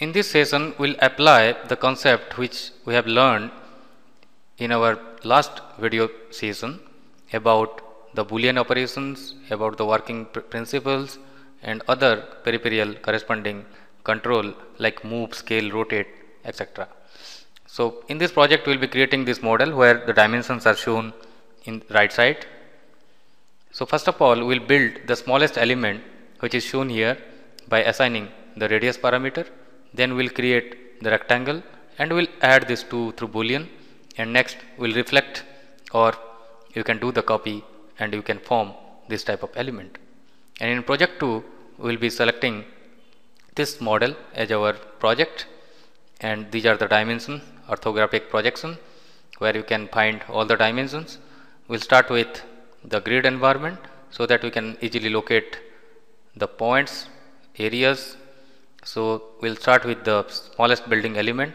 In this session, we'll apply the concept which we have learned in our last video session about the Boolean operations, about the working principles and other peripheral corresponding control like move, scale, rotate, etc. So in this project, we will be creating this model where the dimensions are shown in right side. So first of all, we will build the smallest element which is shown here by assigning the radius parameter. Then we will create the rectangle and we will add this 2 through Boolean, and next we will reflect, or you can do the copy and you can form this type of element. And in project 2, we will be selecting this model as our project, and these are the dimension orthographic projection where you can find all the dimensions. We will start with the grid environment so that we can easily locate the points, areas. So we will start with the smallest building element,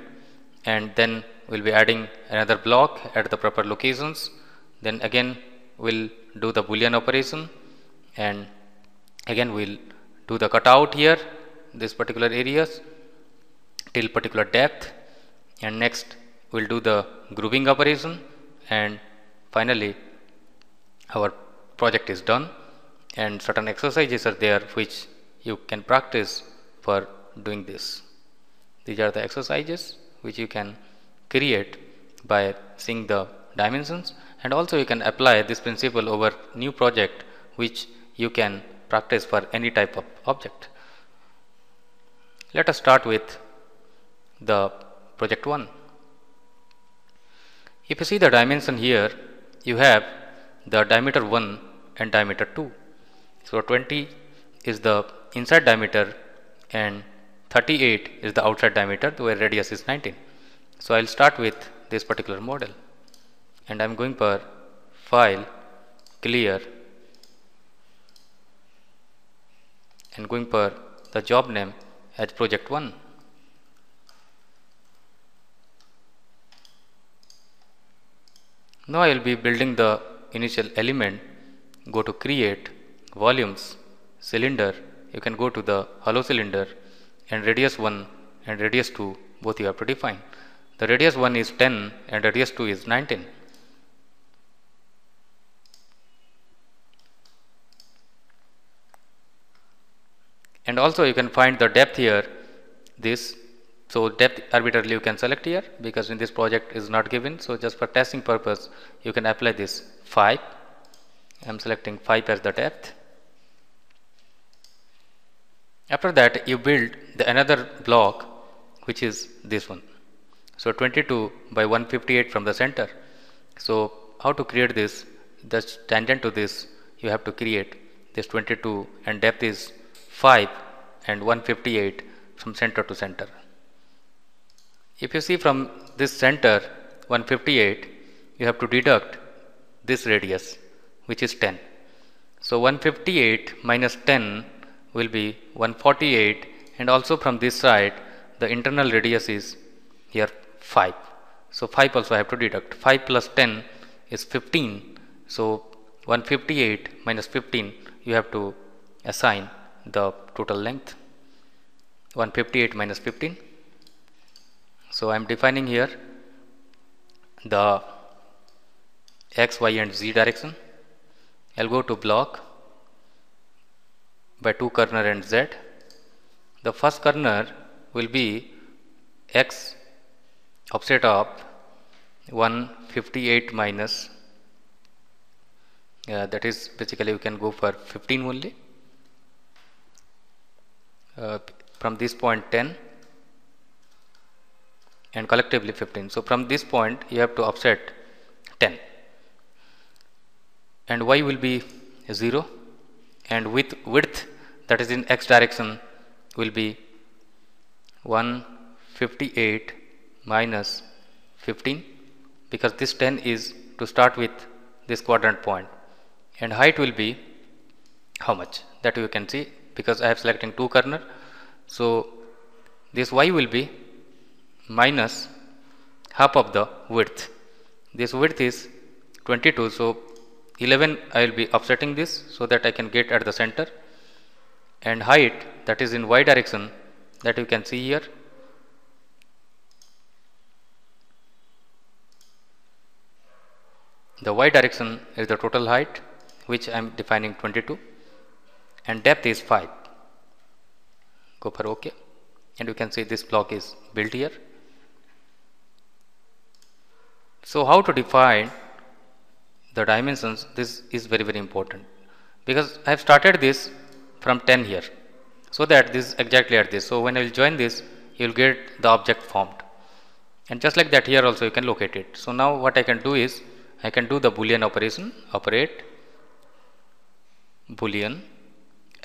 and then we will be adding another block at the proper locations. Then again we will do the Boolean operation, and again we will do the cutout here, this particular areas till particular depth, and next we will do the grouping operation, and finally our project is done. And certain exercises are there which you can practice for doing this. These are the exercises which you can create by seeing the dimensions, and also you can apply this principle over new project which you can practice for any type of object. Let us start with the project 1. If you see the dimension here, you have the diameter 1 and diameter 2. So 20 is the inside diameter and 38 is the outside diameter, where radius is 19. So I will start with this particular model, and I am going for File, Clear, and going for the job name as project 1. Now I will be building the initial element. Go to create, volumes, cylinder. You can go to the hollow cylinder, and radius 1 and radius 2 both you have to define. The radius 1 is 10 and radius 2 is 19. And also you can find the depth here, this. So depth arbitrarily you can select here because in this project is not given. So just for testing purpose you can apply this 5. I am selecting 5 as the depth. After that you build the another block which is this one. So 22 by 158 from the center. So how to create this? Just tangent to this you have to create this 22, and depth is 5 and 158 from center to center. If you see from this center 158, you have to deduct this radius which is 10. So 158 minus 10 will be 148, and also from this side the internal radius is here 5. So 5 also I have to deduct. 5 plus 10 is 15. So 158 minus 15 you have to assign the total length, 158 minus 15. So I am defining here the x, y and z direction. I will go to block by 2 corner and z. The first corner will be x offset of 158 minus, that is basically you can go for 15 only. From this point 10 and collectively 15. So from this point you have to offset 10, and y will be 0, and with width, that is in x direction, will be 158 minus 15, because this 10 is to start with this quadrant point, and height will be how much, that you can see because I have selecting 2 corner. So this y will be minus half of the width. This width is 22, so 11 I will be offsetting this so that I can get at the center, and height, that is in y direction, that you can see here, The y direction is the total height, which I am defining 22, and depth is 5. Go for OK, and you can see this block is built here. So how to define the dimensions? This is very important, because I have started this from 10 here, so that this is exactly at this. So when I will join this, you will get the object formed, and just like that here also you can locate it. So now what I can do is, I can do the Boolean operation, operate Boolean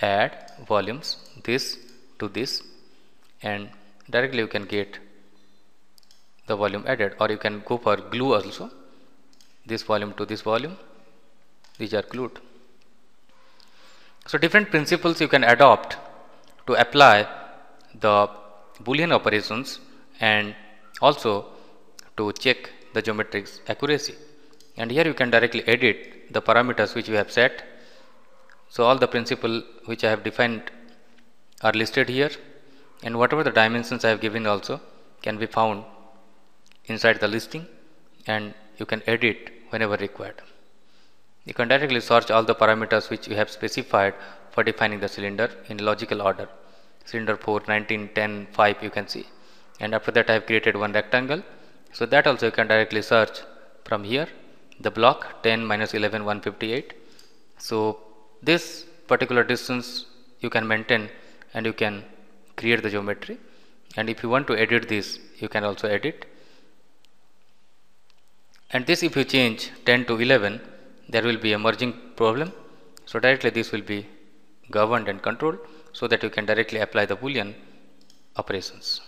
add volumes this to this, and directly you can get the volume added, or you can go for glue also, this volume to this volume, these are glued. So different principles you can adopt to apply the Boolean operations, and also to check the geometrics accuracy. And here you can directly edit the parameters which you have set. So all the principle which I have defined are listed here, and whatever the dimensions I have given also can be found inside the listing, and you can edit whenever required. You can directly search all the parameters which you have specified for defining the cylinder in logical order. Cylinder 4, 19, 10, 5 you can see, and after that I have created one rectangle. So that also you can directly search from here, the block 10 minus 11 158. So this particular distance you can maintain, and you can create the geometry, and if you want to edit this you can also edit. And this, if you change 10 to 11, there will be a merging problem. So directly this will be governed and controlled, so that you can directly apply the Boolean operations.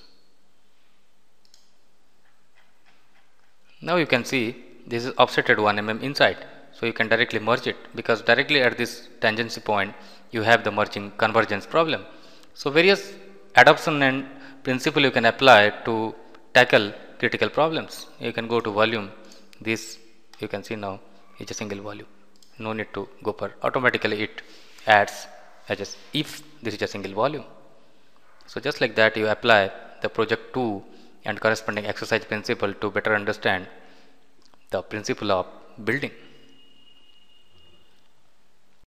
Now you can see this is offsetted 1 mm inside, so you can directly merge it, because directly at this tangency point you have the merging convergence problem. So various adoption and principle you can apply to tackle critical problems. You can go to volume, this you can see now is a single volume, no need to go for, automatically it adds as if this is a single volume. So just like that you apply the project 2 and corresponding exercise principle to better understand the principle of building.